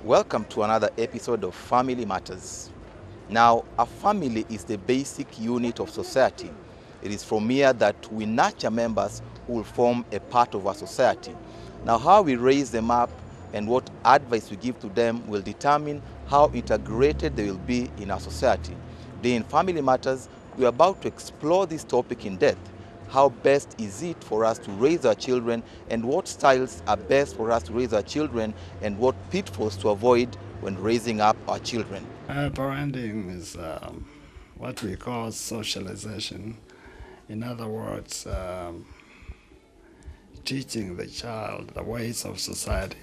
Welcome to another episode of Family Matters. Now, a family is the basic unit of society. It is from here that we nurture members who will form a part of our society. Now, how we raise them up and what advice we give to them will determine how integrated they will be in our society. Today in Family Matters, we are about to explore this topic in depth. How best is it for us to raise our children, and what styles are best for us to raise our children, and what pitfalls to avoid when raising up our children. Parenting is what we call socialization. In other words, teaching the child the ways of society,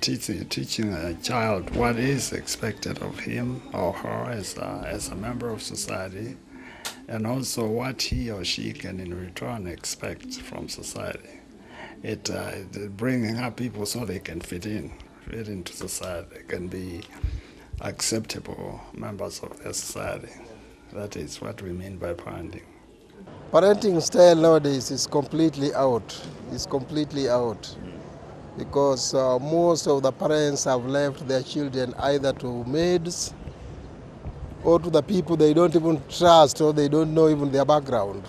teaching a child what is expected of him or her as a member of society, and also what he or she can in return expect from society. It bringing up people so they can fit into society, they can be acceptable members of their society. That is what we mean by parenting. Parenting style nowadays is completely out. It's completely out because most of the parents have left their children either to maids or to the people they don't even trust or they don't know even their background.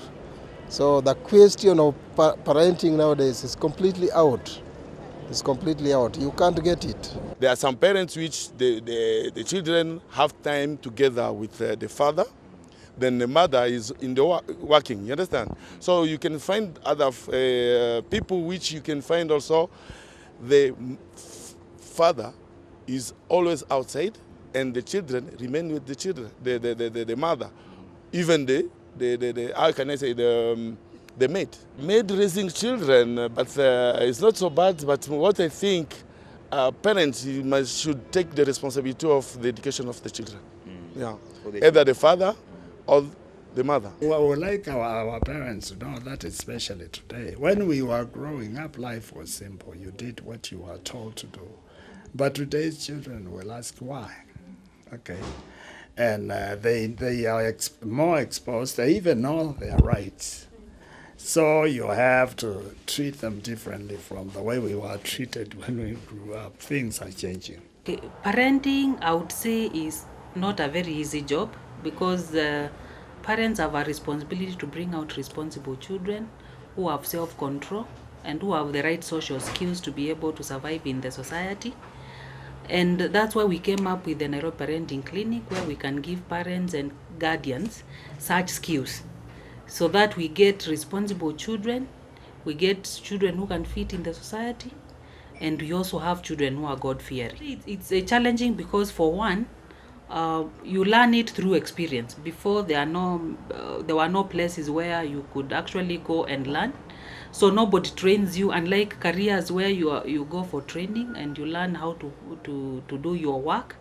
So the question of parenting nowadays is completely out. It's completely out. You can't get it. There are some parents which the children have time together with the father, then the mother is in the working, you understand? So you can find other people which you can find also the father is always outside and the children remain with the children, the mother. Even the how can I say, the maid raising children, but it's not so bad. But what I think, parents should take the responsibility of the education of the children. Yeah, either the father or the mother. Well, like our parents know that, especially today. When we were growing up, life was simple. You did what you were told to do. But today's children will ask why. Okay, and they are more exposed. They even know their rights. So you have to treat them differently from the way we were treated when we grew up. Things are changing. Okay. Parenting, I would say, is not a very easy job because parents have a responsibility to bring out responsible children who have self-control and who have the right social skills to be able to survive in the society. And that's why we came up with the Nairobi Parenting Clinic, where we can give parents and guardians such skills so that we get responsible children, we get children who can fit in the society, and we also have children who are God-fearing. It's challenging because, for one, you learn it through experience. Before, there were no places where you could actually go and learn. So nobody trains you, unlike careers where you go for training and you learn how to do your work.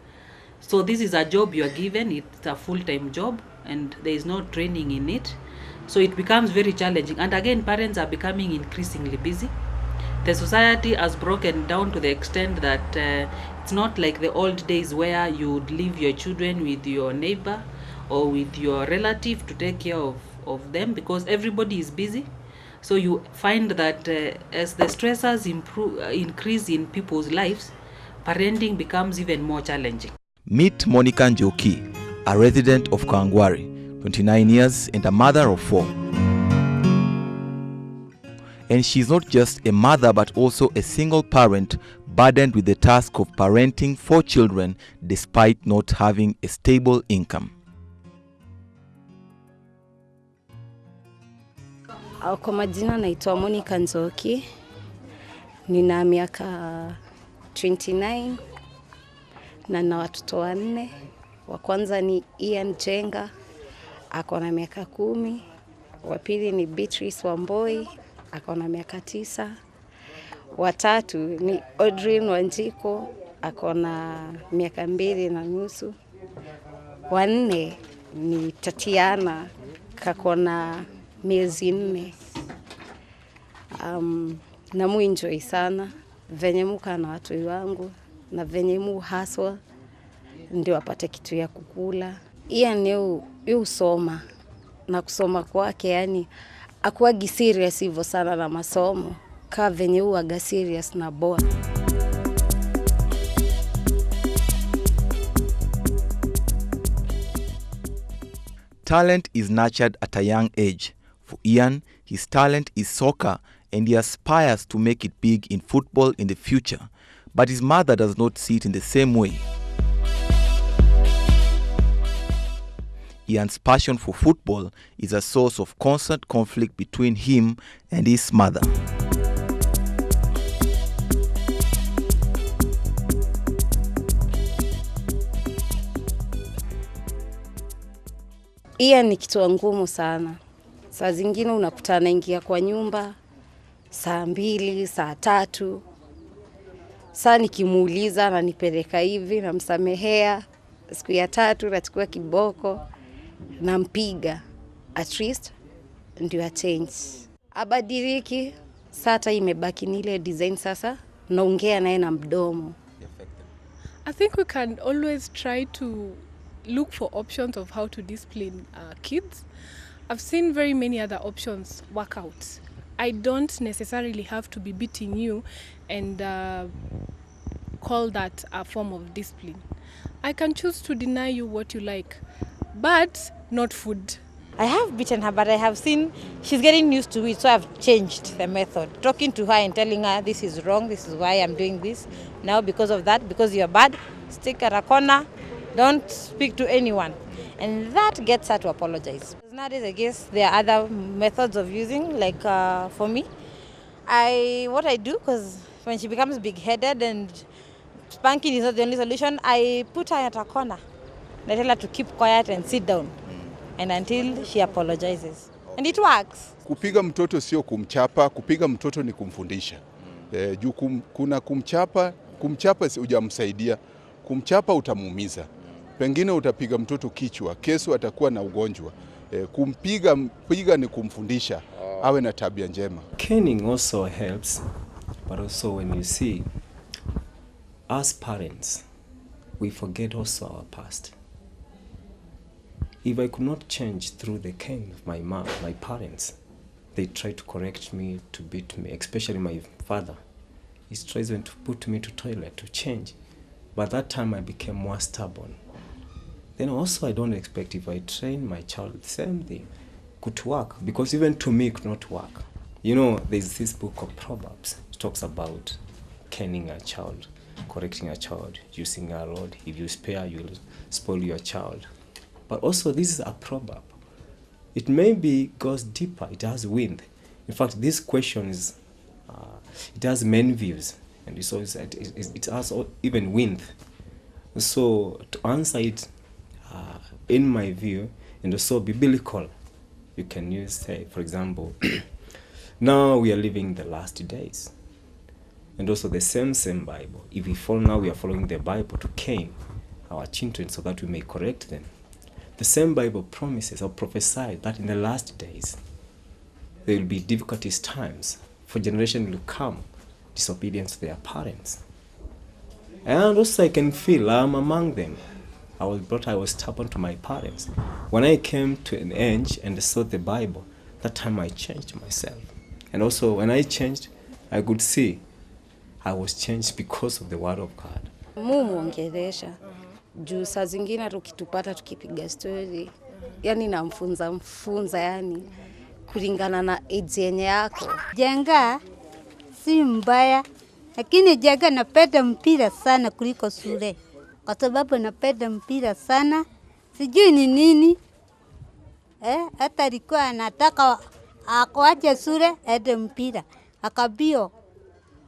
So this is a job you are given. It's a full-time job and there is no training in it. So it becomes very challenging. And again, parents are becoming increasingly busy. The society has broken down to the extent that it's not like the old days where you would leave your children with your neighbor or with your relative to take care of them, because everybody is busy. So you find that as the stressors increase in people's lives, parenting becomes even more challenging. Meet Monica Njoki, a resident of Kangwari, 29 years and a mother of 4. And she's not just a mother but also a single parent burdened with the task of parenting 4 children despite not having a stable income. Kwa majina naitwa Monica Njoki. Nina miaka 29 na nina watoto 4. Wa kwanza ni Ian Jenga, ako na miaka 10. Wa pili ni Beatrice Wamboi, ako na miaka 9. Wa tatu ni Audrey Wanjiko, ako na miaka 2.5. Wa 4 ni Tatiana, kako na miezi 4. Namuenjoy sana venye muka na watu wangu na venye mu haswa ndio apate kitu ya kukula. Ian usoma na kusoma kwake, yani akuagi serious hivyo sana na masomo, ka venye huaga serious na boa. talent is nurtured at a young age. For Ian, his talent is soccer and he aspires to make it big in football in the future. But his mother does not see it in the same way. Ian's passion for football is a source of constant conflict between him and his mother. Ian ni kitu ngumu sana. Saa zingine unakutana ingia kwa nyumba saa 2, saa 3. Saa nikimuuliza ananipeleka hivi, namsamehea. Siku ya 3 nachukua kiboko, nampiga. At least ndio a change. Abadiliki, sasa imebaki ni ile design sasa naongea naye na mdomo. I think we can always try to look for options of how to discipline kids. I've seen very many other options work out. I don't necessarily have to be beating you and call that a form of discipline. I can choose to deny you what you like, but not food. I have beaten her, but I have seen she's getting used to it, so I've changed the method. Talking to her and telling her this is wrong, this is why I'm doing this. Now because of that, because you're bad, stick at a corner, don't speak to anyone. And that gets her to apologize. Nowadays, I guess there are other methods of using, like for me, what I do, because when she becomes big-headed and spanking is not the only solution, I put her at a corner. I tell her to keep quiet and sit down. And until she apologizes. And it works. Kupiga mtoto sio kumchapa, kupiga mtoto ni kumfundisha. Juu kuna kumchapa si hujamsaidia, kumchapa utamuumiza. Pengine utapiga mtoto kichwa, kesho atakuwa na ugonjwa. Kupiga ni kumfundisha, awe na tabia njema. Caning also helps, but also when you see, as parents, we forget also our past. If I could not change through the cane of my parents, they tried to correct me, to beat me, especially my father. He tries to put me to toilet, to change. But that time I became more stubborn. Then also I don't expect if I train my child, the same thing, could work. Because even to me it could not work. You know, there's this book of Proverbs. It talks about caning a child, correcting a child, using a rod. If you spare, you'll spoil your child. But also this is a proverb. It maybe goes deeper, it has wind. In fact, this question is, it has many views, and it has even wind. So to answer it, in my view, and also biblical, you can use, say, for example, now we are living the last days. And also the same Bible. If we follow now, we are following the Bible to cane our children so that we may correct them. The same Bible promises or prophesies that in the last days there will be difficulties times, for generation will come disobedience to their parents. And also I can feel I'm among them. I was stubborn to my parents. When I came to an age and saw the Bible, that time I changed myself. And also when I changed, I could see I was changed because of the word of God. Muongelesha. Juu saa zingine tukitupata tukipiga story, yani namfunza yani kulingana na age yenye yako. Jenga si mbaya, lakini jenga napenda mpira sana kuliko shule. Kwa sababu napenda mpira sana, sijui ni nini. Hata alikuwa anataka akuache shule aende mpira. Akabio.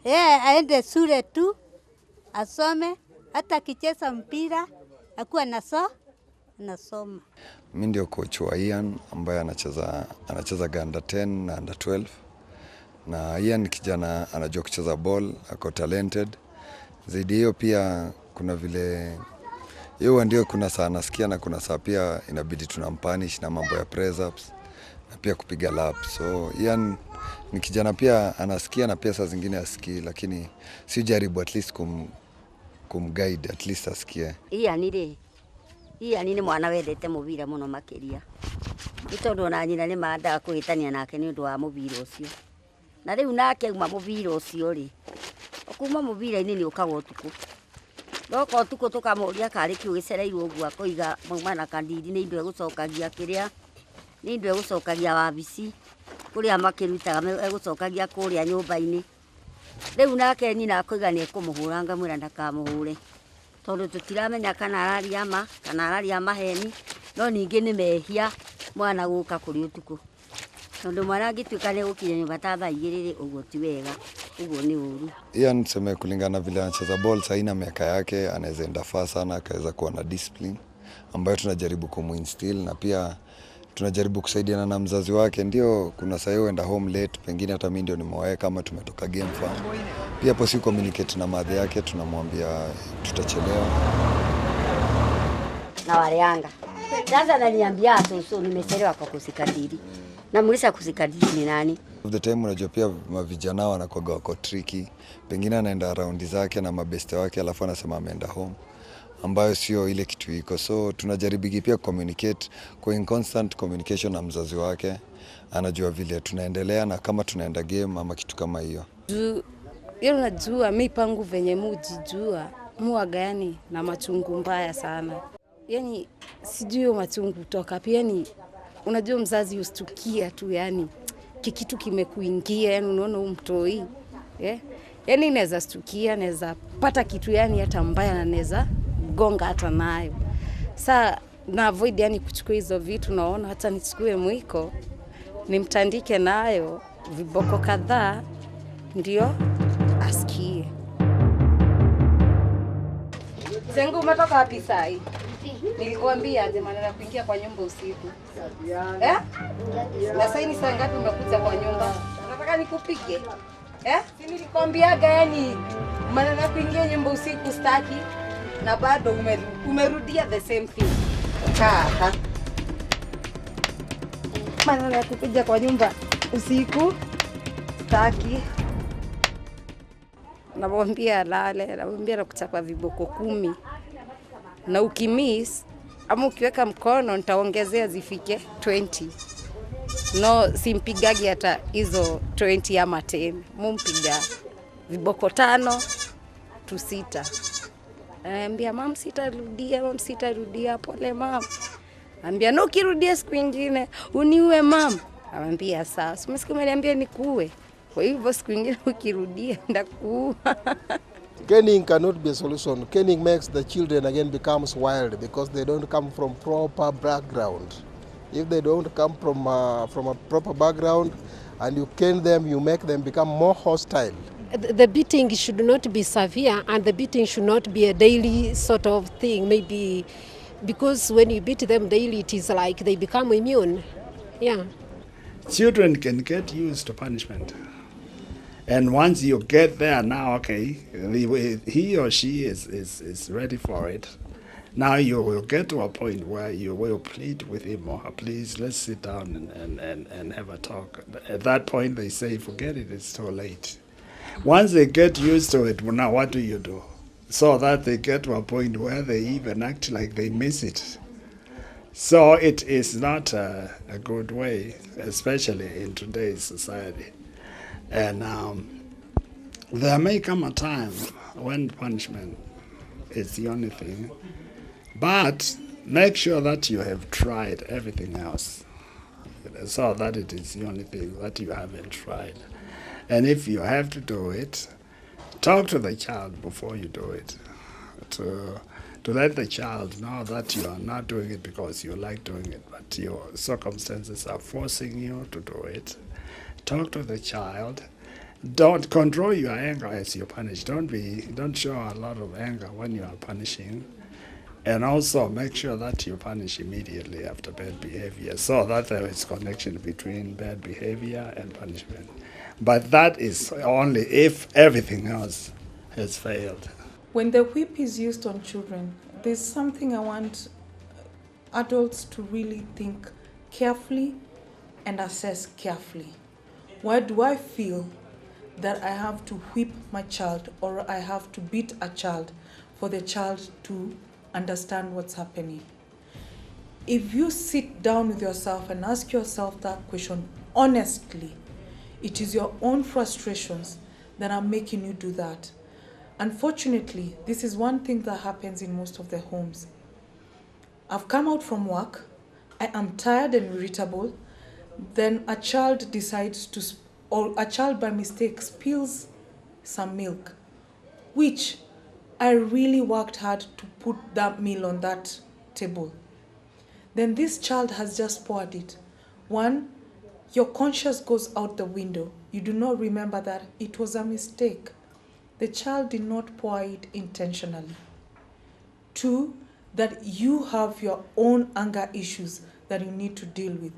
Aende shule tu, asome, hata akicheza mpira akuwa nasoma. Mimi ndio coach wa Ian ambaye anacheza under 10 na under 12. Na Ian kijana anajua kucheza ball, ako talented. Zaidi hiyo pia kuna vile yeye ndio kuna saa nasikia na kuna saa pia inabidi tunampanish na mambo ya press ups na pia kupiga laps. So Ian ni kijana pia anasikia na pia saa zingine asikii, lakini si jaribu at least kumguide at least asikie. Ian ni mwana wendete mubira muno makiria. Itondu na nyina ni maandaga kuhitania nake ni undu wa mubira ucio. Na riu nake uma mubira ucio ri. Kuma mubira-ini ni ukaga utuku. Goko tuko tukamuria kari kiu gicereirwo uguo akoiga maumana kandidi ni indo egucokagia kiria ni indo egucokagia wabici kuria makirutaga egucokagia kuria nyumba-ini. Riu nake nyina akoiga ni ekumuhura ngamwira ndakamuhure tondu tutiramenya kana araria ma kana araria maheni, no ningi ni mehia mwana guka kuri utuku tondu mwana angituika ni gukinya nyumba ta thaa 2 uguo ti wega, uguo ni uru. Ian niseme kulingana vile anacheza ball saina miaka yake anaweza enda far sana, akaweza kuwa na discipline ambayo tunajaribu kumuinstill, na pia tunajaribu kusaidiana na mzazi wake. Ndio kuna saa hiyo enda home late, pengine hata mimi ndio nimeweka kama tumetoka game farm. Pia hapo si communicate na madhi yake, tunamwambia tutachelewa. Na wale Yanga sasa ananiambia so nimechelewa kwa kusikadiri. Na mulisa kusikadiri ni nani? The time unajua pia mavijana wanakuwa wako tricky. Pengine anaenda raundi zake na mabeste wake alafu anasema ameenda home, ambayo sio ile kitu iko. So tunajaribu pia communicate, kwa in constant communication na mzazi wake. Anajua vile tunaendelea na kama tunaenda game ama kitu kama hiyo. Yeye unajua mimi pangu venye mujijua muaga yani na machungu mbaya sana. Yani sijui hiyo machungu toka pia ni unajua mzazi ustukia tu yani kikitu kimekuingia yani unaona umtoi. Yani inaweza stukia, naweza pata kitu yani hata mbaya na naweza gonga hata nayo. Sasa na avoid yani kuchukua hizo vitu, naona hata nichukue mwiko nimtandike nayo viboko kadhaa ndio asikie. Zengu umetoka wapi saa hii? Nilikwambia aje maneno kuingia kwa nyumba usiku. Na sasa ni saa ngapi umekuja kwa nyumba? Unataka nikupige? Si nilikwambiaga yani maneno kuingia nyumba usiku staki, na bado umerudia the same thing. Maneno kukuja kwa nyumba usiku staki. Namwambia lale, namwambia nakuchapa viboko 10. Na ukimiss ama ukiweka mkono nitaongezea zifike 20. No, simpigagi hata hizo 20 ama 10. Mumpiga viboko 5 to 6. Anambia mam sitarudia, pole mam. Anambia no, kirudia siku nyingine uniue mam. Anambia sawa. Umesikia umeniambia nikuue. Kwa hivyo siku nyingine ukirudia ndakuua. Caning cannot be a solution. Caning makes the children again becomes wild because they don't come from proper background. If they don't come from a proper background and you cane them, you make them become more hostile. The beating should not be severe, and the beating should not be a daily sort of thing, maybe because when you beat them daily, it is like they become immune. Yeah. Children can get used to punishment. And once you get there now, okay, he or she is ready for it. Now you will get to a point where you will plead with him or her, please, let's sit down and have a talk. At that point, they say, forget it, it's too late. Once they get used to it, well, now what do you do? So that they get to a point where they even act like they miss it. So it is not a good way, especially in today's society. And there may come a time when punishment is the only thing, but make sure that you have tried everything else, so that it is the only thing that you haven't tried. And if you have to do it, talk to the child before you do it, to let the child know that you are not doing it because you like doing it, but your circumstances are forcing you to do it. Talk to the child. Don't control your anger as you punish. Don't show a lot of anger when you are punishing. And also make sure that you punish immediately after bad behavior, so that there is connection between bad behavior and punishment. But that is only if everything else has failed. When the whip is used on children, there's something I want adults to really think carefully and assess carefully. Why do I feel that I have to whip my child or I have to beat a child for the child to understand what's happening? If you sit down with yourself and ask yourself that question honestly, it is your own frustrations that are making you do that. Unfortunately, this is one thing that happens in most of the homes. I've come out from work, I am tired and irritable, then a child decides to, or a child by mistake spills some milk, which I really worked hard to put that meal on that table. Then this child has just poured it. One, your conscience goes out the window. You do not remember that it was a mistake. The child did not pour it intentionally. Two, that you have your own anger issues that you need to deal with.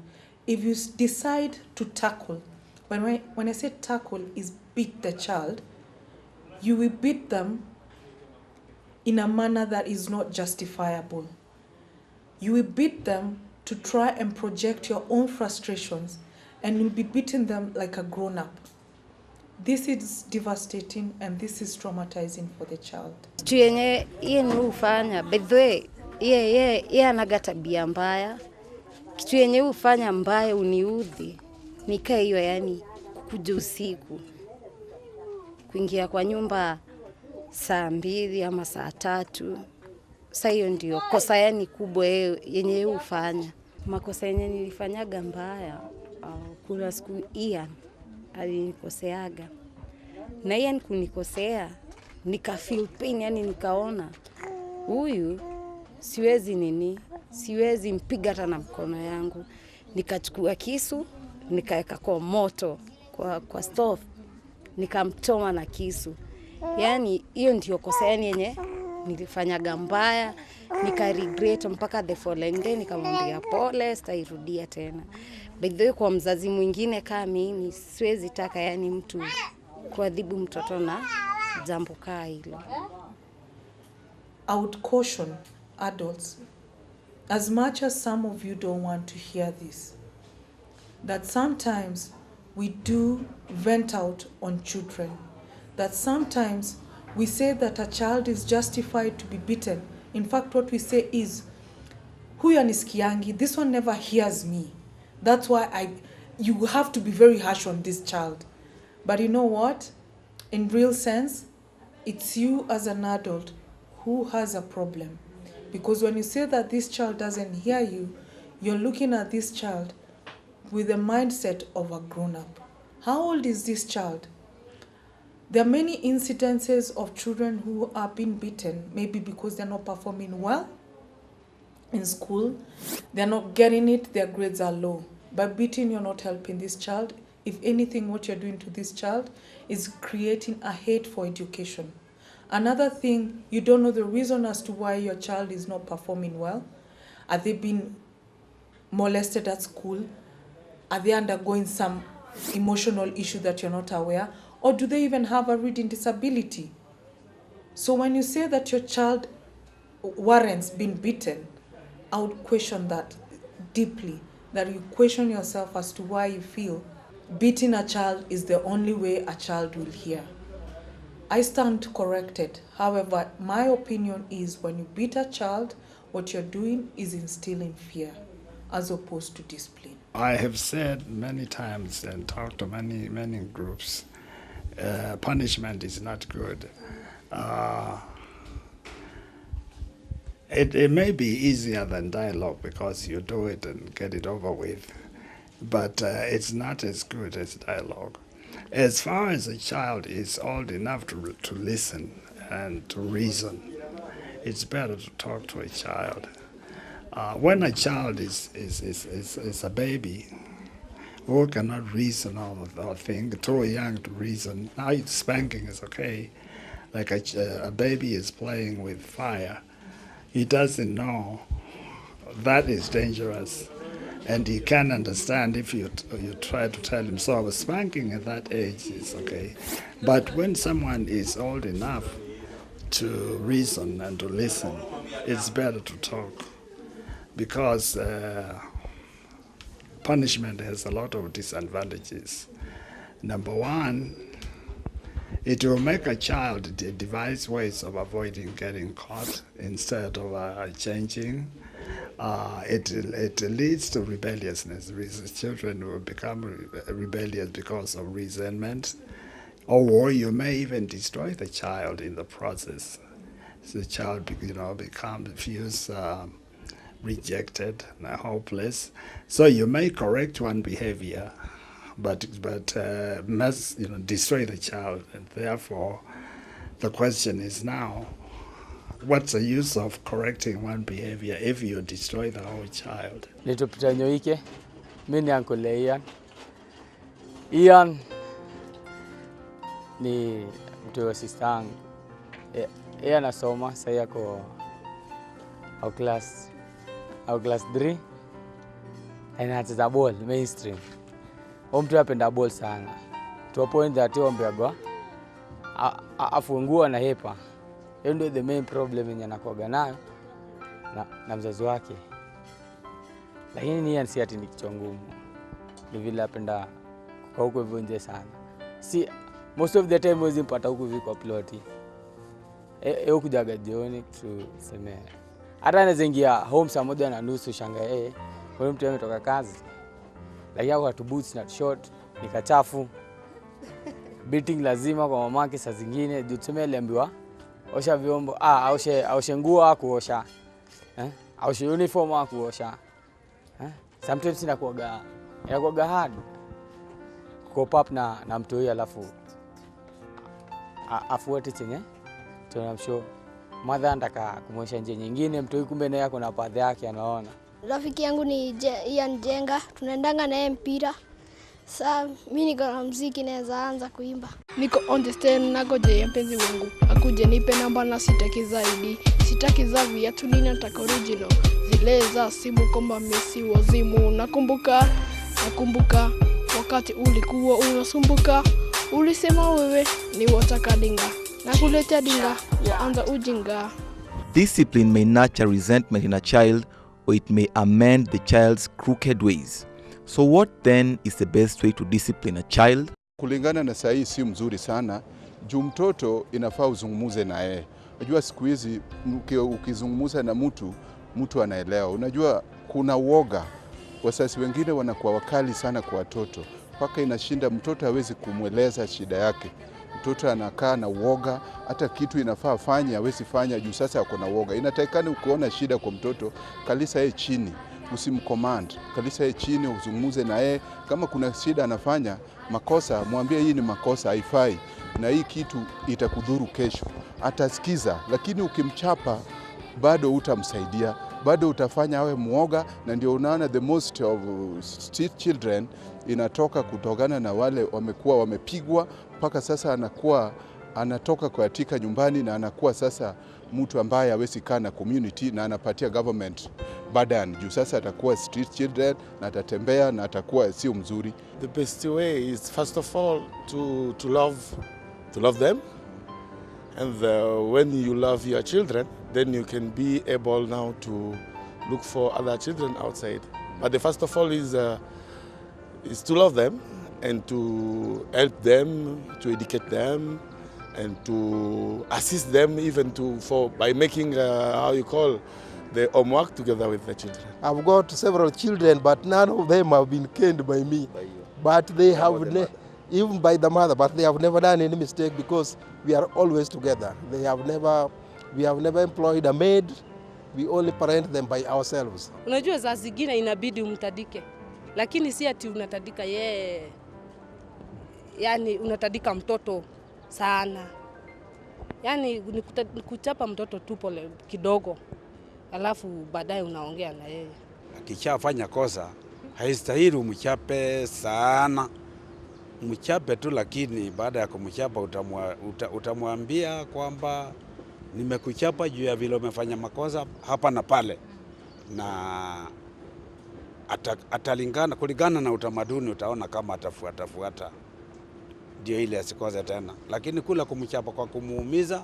If you decide to tackle, when I say tackle is beat the child, you will beat them in a manner that is not justifiable. You will beat them to try and project your own frustrations, and you'll be beating them like a grown-up. This is devastating and this is traumatizing for the child. Kitu yenye yeye ni ufanya, by the way, yeye anaga tabia mbaya. Kitu yenye ufanya mbaya uniudhi, nika hiyo yani kukuja usiku. Kuingia kwa nyumba saa 2 ama saa 3. Sasa hiyo ndio kosa yani kubwa yenye ufanya. Makosa yenye nilifanyaga mbaya, kuna siku Ian alinikoseaga. Na Ian kunikosea, nika feel pain, yani nikaona huyu siwezi mpiga hata na mkono yangu. Nikachukua kisu, nikaweka kwa moto, kwa stove, nikamchoma na kisu. Yani hiyo ndio kosa yani yenye nilifanyaga mbaya, nika regret mpaka the following day nikamwambia pole, sitairudia tena. By the way, kwa mzazi mwingine kama mimi siwezi taka yani mtu kuadhibu mtoto na jambo kama hilo. I would caution adults, as much as some of you don't want to hear this, that sometimes we do vent out on children, that sometimes we say that a child is justified to be beaten. In fact, what we say is, huyu anisikiangi, this one never hears me. That's why you have to be very harsh on this child. But you know what? In real sense, it's you as an adult who has a problem. Because when you say that this child doesn't hear you, you're looking at this child with the mindset of a grown-up. How old is this child? There are many incidences of children who are being beaten, maybe because they're not performing well in school, they're not getting it, their grades are low. By beating, you're not helping this child. If anything, what you're doing to this child is creating a hate for education. Another thing, you don't know the reason as to why your child is not performing well. Are they being molested at school? Are they undergoing some emotional issue that you're not aware? Or do they even have a reading disability? So when you say that your child warrants being beaten, I would question that deeply, that you question yourself as to why you feel beating a child is the only way a child will hear. I stand corrected. However, my opinion is when you beat a child, what you're doing is instilling fear as opposed to discipline. I have said many times and talked to many groups, punishment is not good. It may be easier than dialogue because you do it and get it over with, but it's not as good as dialogue. As far as a child is old enough to listen and to reason, it's better to talk to a child. When a child is a baby who cannot reason or think, too young to reason, now spanking is okay. Like a baby is playing with fire. He doesn't know that is dangerous, and he can understand if you try to tell him. So spanking at that age is okay. But when someone is old enough to reason and to listen, it's better to talk, because punishment has a lot of disadvantages. Number one, it will make a child devise ways of avoiding getting caught instead of changing. It leads to rebelliousness. Children will become rebellious because of resentment Or you may even destroy the child in the process. So the child, feels rejected and hopeless. So you may correct one behavior, but must destroy the child. And therefore, the question is now, what's the use of correcting one behavior if you destroy the whole child? Nitupita Nyoike, mimi ni Uncle Ian. Ian ni mtu wa sister yangu. Yeye anasoma sasa yako au class 3 na anacheza ball mainstream. Mtu anapenda ball sana. To a point that ombeagwa afungua na hepa. Hiyo ndio the main problem yenye anakoga nayo na mzazi wake. Lakini Ian si ati ni kichwa ngumu. Ni vile apenda kwa huko hivyo nje sana. Si most of the time wezi mpata huku viko ploti. Kujaga jioni tuseme. Hata anaweza ingia home saa 1:30 shangae kwa mtu ametoka kazi. Lakini kwa tu boots na short ni kachafu. Beating lazima kwa mamake saa zingine juu tuseme aliambiwa osha vyombo, aoshe nguo kuosha. Aoshe uniform kuosha. Sometimes inakuwaga hard. Cope up na mtu huyu alafu afuate chenye tunamshow mother anataka kumwonyesha nje nyingine, mtu huyu kumbe naye ako na path yake anaona. Rafiki yangu ni Ian Jenga, tunaendanga naye mpira. Sasa mimi niko na muziki naweza anza kuimba. Niko on the stand nagoje mpenzi wangu akuje nipe namba na sitaki zaidi. Sitaki za viatu ninataka original. Zile za simu kama Messi wazimu. Nakumbuka wakati ulikuwa unasumbuka. Ulisema wewe ni wataka dinga. Nakuletea dinga waanza ujinga. Discipline may nurture resentment in a child, or it may amend the child's crooked ways. So what then is the best way to discipline a child? Kulingana na saa hii si mzuri sana. Juu mtoto inafaa uzungumuze na yeye. Unajua siku hizi ukizungumuza na mtu anaelewa. Unajua kuna uoga. Wazazi wengine wanakuwa wakali sana kwa watoto. Paka inashinda mtoto hawezi kumweleza shida yake. Mtoto anakaa na uoga, hata kitu inafaa fanya hawezi fanya juu sasa ako na uoga. Inatakikana ukiona shida kwa mtoto, kalisa yeye chini, usimcommand. Kalisa yeye chini, uzungumuze na yeye. Kama kuna shida anafanya makosa, mwambie hii ni makosa, haifai. Na hii kitu itakudhuru kesho. Atasikiza, lakini ukimchapa bado hutamsaidia. Bado utafanya awe muoga, na ndio unaona the most of street children inatoka kutokana na wale wamekuwa wamepigwa mpaka sasa anatoka katika nyumbani na anakuwa sasa mtu ambaye hawezi kaa na community na anapatia government burden juu sasa atakuwa street children na atatembea na atakuwa sio mzuri. The best way is first of all to love them, and when you love your children then you can be able now to look for other children outside. But the first of all is to love them and to help them, to educate them, and to assist them even by making the homework together with the children. I've got several children, but none of them have been caned by me. But they have even by the mother, but they have never done any mistake because we are always together. We have never employed a maid. We only parent them by ourselves. Unajua za zingine inabidi umtadike. Lakini si ati unatadika yeye. Yani unatadika mtoto sana. Yani ni kuchapa mtoto tu pole kidogo. Alafu baadaye unaongea na yeye. Akishafanya kosa haistahili umchape sana. Mchape tu, lakini baada ya kumchapa utamwambia kwamba nimekuchapa juu ya vile umefanya makosa hapa na pale, na atalingana kulingana na utamaduni. Utaona kama atafuata ndio ile asikoze tena. Lakini kula kumchapa kwa kumuumiza,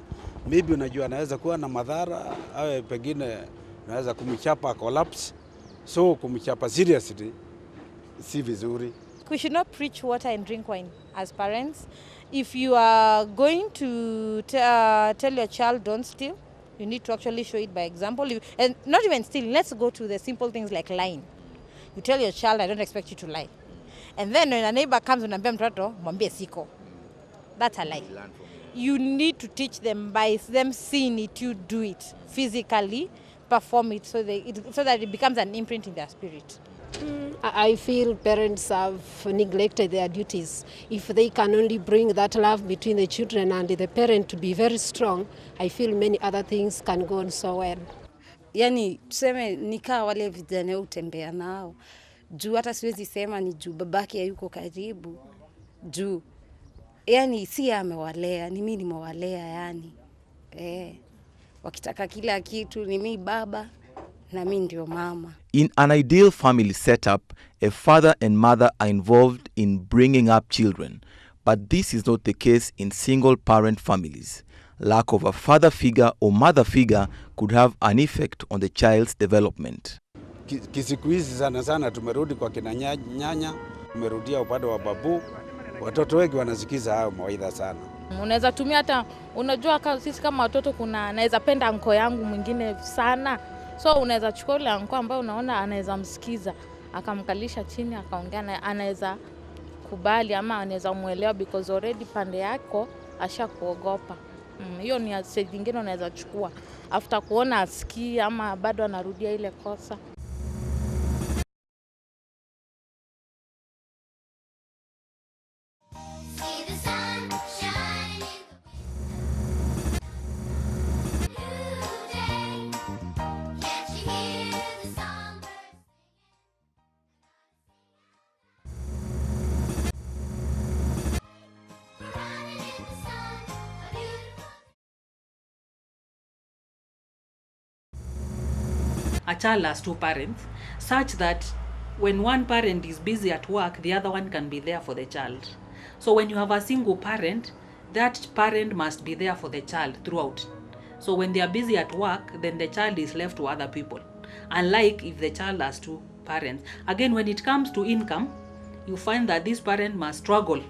maybe unajua anaweza kuwa na madhara au pengine unaweza kumchapa collapse. So kumchapa seriously si vizuri. We should not preach water and drink wine as parents. If you are going to tell your child don't steal, you need to actually show it by example. And not even stealing, let's go to the simple things like lying. You tell your child, I don't expect you to lie. And then when a neighbor comes and unambia mtoto, mwambie siko. That's a lie. You need to teach them by them seeing it, you do it physically, perform it so that it becomes an imprint in their spirit. I feel parents have neglected their duties. If they can only bring that love between the children and the parent to be very strong, I feel many other things can go on so well. Yani tuseme nikaa wale vijana utembea nao. Juu hata siwezi sema ni juu babake hayuko karibu. Juu yani si amewalea, ni mimi nimewalea yani. Wakitaka kila kitu ni mimi baba na mimi ndio mama. In an ideal family setup, a father and mother are involved in bringing up children, but this is not the case in single-parent families. Lack of a father figure or mother figure could have an effect on the child's development. Kisiku hizi sana sana tumerudi kwa kina nyanya, tumerudia upande wa babu. Watoto wengi wanasikiza hayo mawaidha sana. Unaweza tumia hata, unajua sisi kama watoto naweza penda anko yangu mwingine sana. So unaweza chukua ile anko ambaye unaona anaweza msikiza, akamkalisha chini, akaongea naye, anaweza kubali ama anaweza muelewa because already pande yako ashakuogopa. Hiyo ni stage nyingine unaweza chukua after kuona asikii ama bado anarudia ile kosa. A child has two parents, such that when one parent is busy at work, the other one can be there for the child. So when you have a single parent, that parent must be there for the child throughout. So when they are busy at work, then the child is left to other people. Unlike if the child has two parents. Again, when it comes to income, you find that this parent must struggle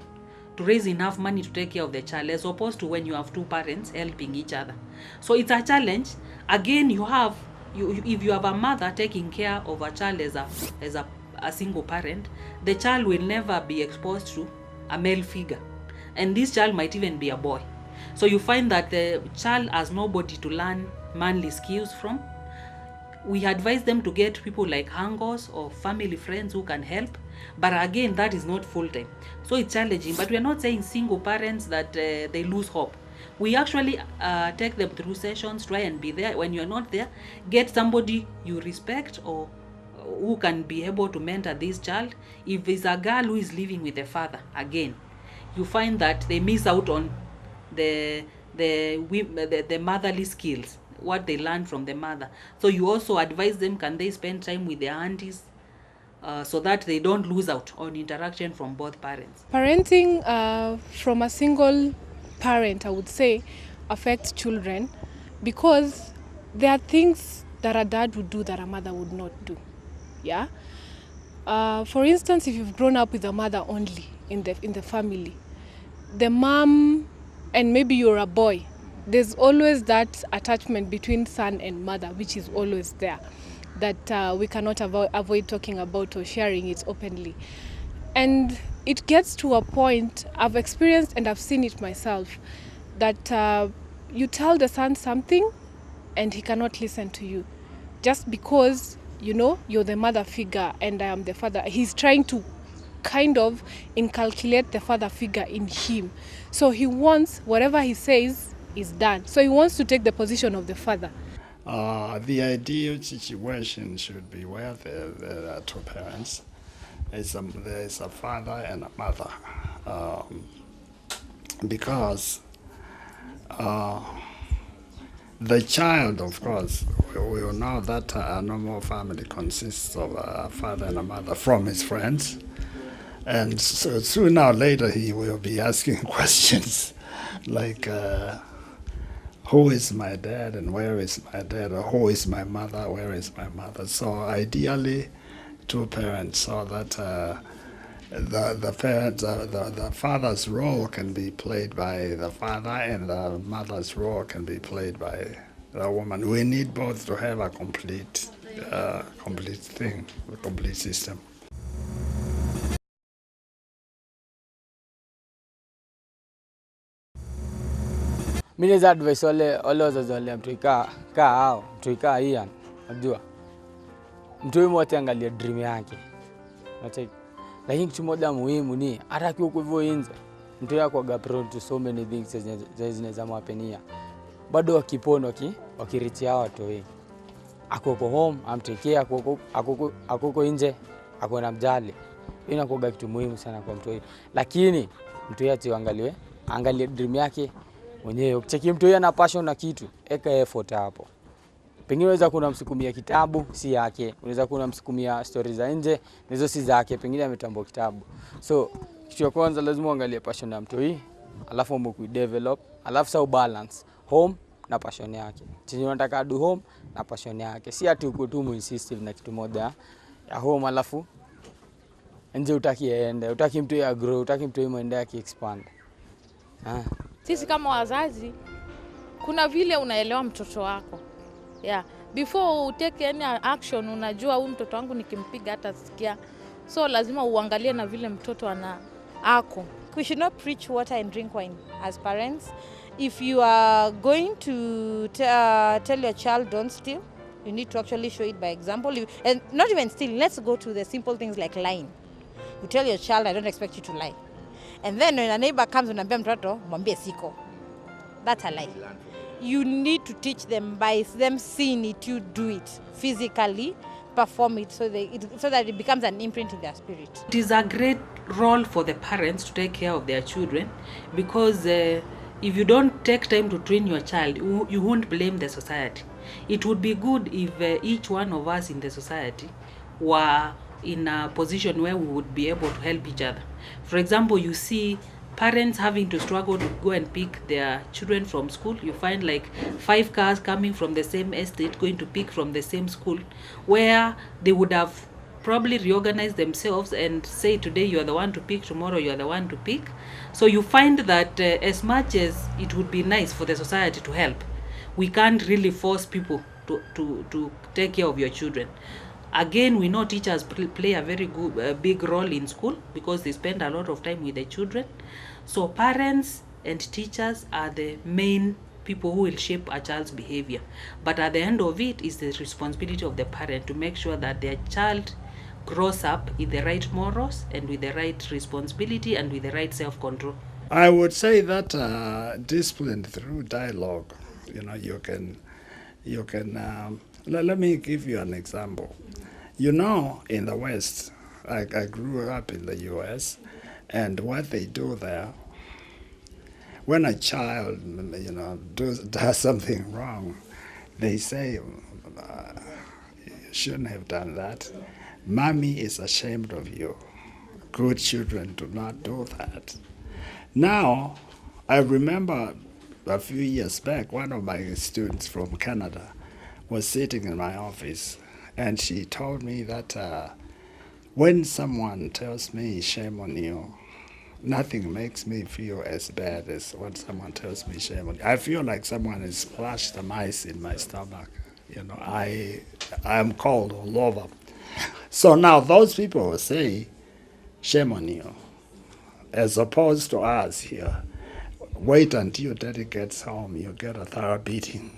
to raise enough money to take care of the child, as opposed to when you have two parents helping each other. So it's a challenge. Again, if you have a mother taking care of a child as a single parent, the child will never be exposed to a male figure, and this child might even be a boy. So you find that the child has nobody to learn manly skills from. We advise them to get people like hangers or family friends who can help, but again, that is not full-time, so it's challenging. But we are not saying single parents that they lose hope. We actually take them through sessions, try and be there. When you're not there, get somebody you respect or who can be able to mentor this child. If it's a girl who is living with a father, again, you find that they miss out on the motherly skills, what they learn from the mother. So you also advise them, can they spend time with their aunties, so that they don't lose out on interaction from both parents. Parenting from a single parent, I would say, affects children because there are things that a dad would do that a mother would not do. Yeah. For instance, if you've grown up with a mother only in the family, the mom, and maybe you're a boy, there's always that attachment between son and mother, which is always there, that we cannot avoid talking about or sharing it openly. And it gets to a point, I've experienced and I've seen it myself, that you tell the son something and he cannot listen to you. Just because, you know, you're the mother figure and I am the father. He's trying to kind of inculcate the father figure in him. So he wants whatever he says is done. So he wants to take the position of the father. The ideal situation should be where there are two parents. There is a father and a mother, because the child, of course, we all know that a normal family consists of a father and a mother from his friends, and so sooner or later he will be asking questions like, who is my dad and where is my dad, or who is my mother, where is my mother? So ideally, two parents, so that the father's role can be played by the father and the mother's role can be played by the woman. We need both to have a complete thing, a complete system. Mimi naweza advise wale wazazi wale mtu kaa hao, mtu kaa Ian, unajua. Mtu yeye mwote angalia dream yake. Unacheki. Lakini kitu moja muhimu ni hata huko hivyo nje. Mtu yako aga prone to so many things zinaweza mwapenia. Bado wakipona wakirichia watu wengi. Ako home, amtekea ako nje, ako na mjali. Inakuwa kitu muhimu sana kwa mtu. Lakini mtu yati angalie dream yake mwenyewe. Ukicheki mtu yeye ana passion na kitu, eka effort hapo. Pengine unaweza kuna msukumia kitabu si yake, unaweza kuna msukumia stories za nje nizo si zake, pengine ametambua kitabu. So kitu ya kwanza lazima uangalie passion ya mtu hii, alafu umekudevelop, alafu sa balance home na passion yake. Chenye unataka do home na passion yake. Si ati uko tu insistive na kitu moja ya home alafu nje utaki mtu ya grow, utaki mtu muende expand. Sisi kama wazazi kuna vile unaelewa mtoto wako. Yeah, before utake any action unajua huyu mtoto wangu nikimpiga hata sikia. So lazima uangalie na vile mtoto ako. We should not preach water and drink wine as parents. If you are going to tell your child don't steal, you need to actually show it by example. And not even stealing, let's go to the simple things like lying. You tell your child, I don't expect you to lie. And then when a neighbor comes and unambia mtoto, mwambie siko. That's a lie. You need to teach them by them seeing it, you do it physically, perform it so that it becomes an imprint in their spirit. It is a great role for the parents to take care of their children because if you don't take time to train your child, you won't blame the society. It would be good if each one of us in the society were in a position where we would be able to help each other. For example, you see parents having to struggle to go and pick their children from school. You find like 5 cars coming from the same estate going to pick from the same school, where they would have probably reorganized themselves and say today you are the one to pick, tomorrow you are the one to pick. So you find that as much as it would be nice for the society to help, we can't really force people to take care of your children. Again, we know teachers play a very big role in school because they spend a lot of time with the children. So parents and teachers are the main people who will shape a child's behavior. But at the end of it is the responsibility of the parent to make sure that their child grows up in the right morals and with the right responsibility and with the right self-control. I would say that discipline through dialogue, you can let me give you an example. In the West, I grew up in the US, and what they do there, when a child, does something wrong, they say, you shouldn't have done that. Mommy is ashamed of you. Good children do not do that. Now, I remember a few years back, one of my students from Canada was sitting in my office, and she told me that when someone tells me shame on you, nothing makes me feel as bad as when someone tells me shame on you. I feel like someone has splashed the mice in my stomach. I'm cold all over. So now those people will say, shame on you, as opposed to us here. Wait until daddy gets home, you get a thorough beating.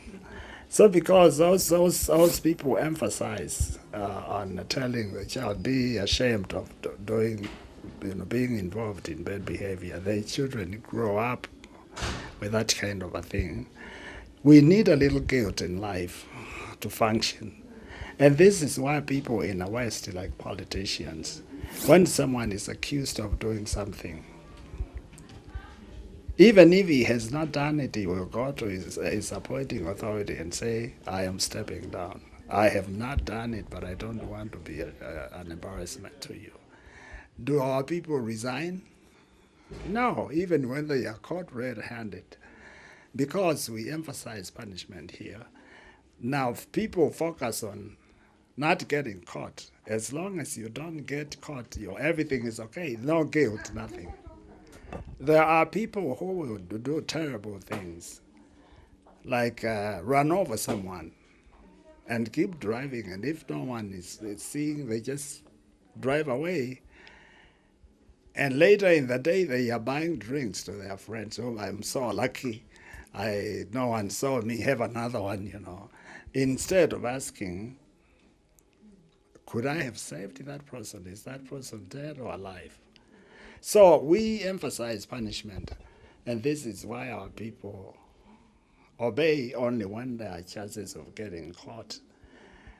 So because those people emphasize on telling the child, be ashamed of being involved in bad behavior, the children grow up with that kind of a thing. We need a little guilt in life to function. And this is why people in the West, like politicians, when someone is accused of doing something, even if he has not done it, he will go to his appointing authority and say, I am stepping down. I have not done it, but I don't want to be an embarrassment to you. Do our people resign? No, even when they are caught red-handed, because we emphasize punishment here. Now, people focus on not getting caught. As long as you don't get caught, everything is okay. No guilt, nothing. There are people who will do terrible things, like run over someone and keep driving, and if no one is seeing, they just drive away. And later in the day, they are buying drinks to their friends. Oh, I'm so lucky. no one saw me have another one, you know. Instead of asking, could I have saved that person? Is that person dead or alive? So we emphasize punishment, and this is why our people obey only when there are chances of getting caught.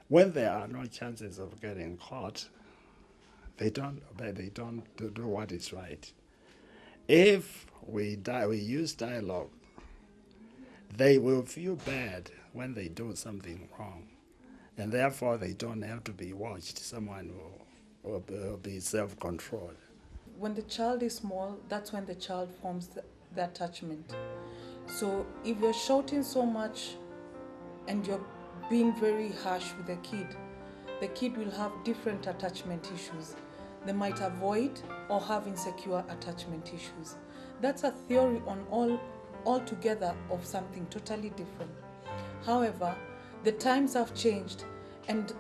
When there are no chances of getting caught, they don't obey, they don't do what is right. If we use dialogue, they will feel bad when they do something wrong, and therefore they don't have to be watched. Someone will be self-controlled. When the child is small, that's when the child forms the attachment. So if you're shouting so much and you're being very harsh with the kid will have different attachment issues. They might avoid or have insecure attachment issues. That's a theory on altogether of something totally different. However, the times have changed, and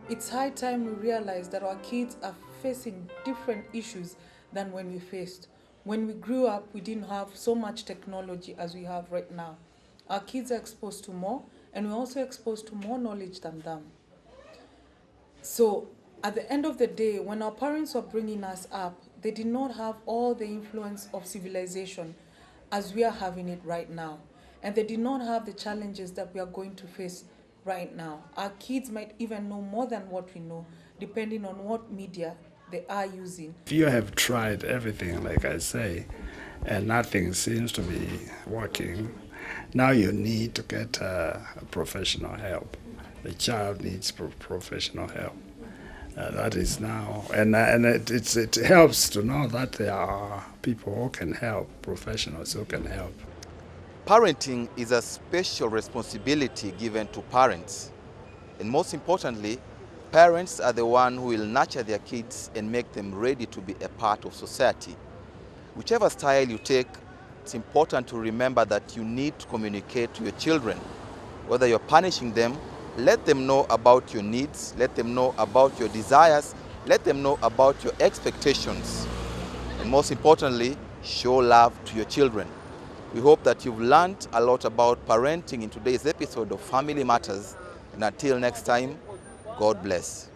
it's high time we realize that our kids are facing different issues than when we faced. When we grew up, we didn't have so much technology as we have right now. Our kids are exposed to more, and we're also exposed to more knowledge than them. So at the end of the day, when our parents were bringing us up, they did not have all the influence of civilization as we are having it right now. And they did not have the challenges that we are going to face right now. Our kids might even know more than what we know, depending on what media they are using. If you have tried everything, like I say, and nothing seems to be working, now you need to get professional help. The child needs professional help. That is now, and it helps to know that there are people who can help, professionals who can help. Parenting is a special responsibility given to parents. And most importantly, parents are the one who will nurture their kids and make them ready to be a part of society. Whichever style you take, it's important to remember that you need to communicate to your children. Whether you're punishing them, let them know about your needs, let them know about your desires, let them know about your expectations. And most importantly, show love to your children. We hope that you've learned a lot about parenting in today's episode of Family Matters. And until next time, God bless.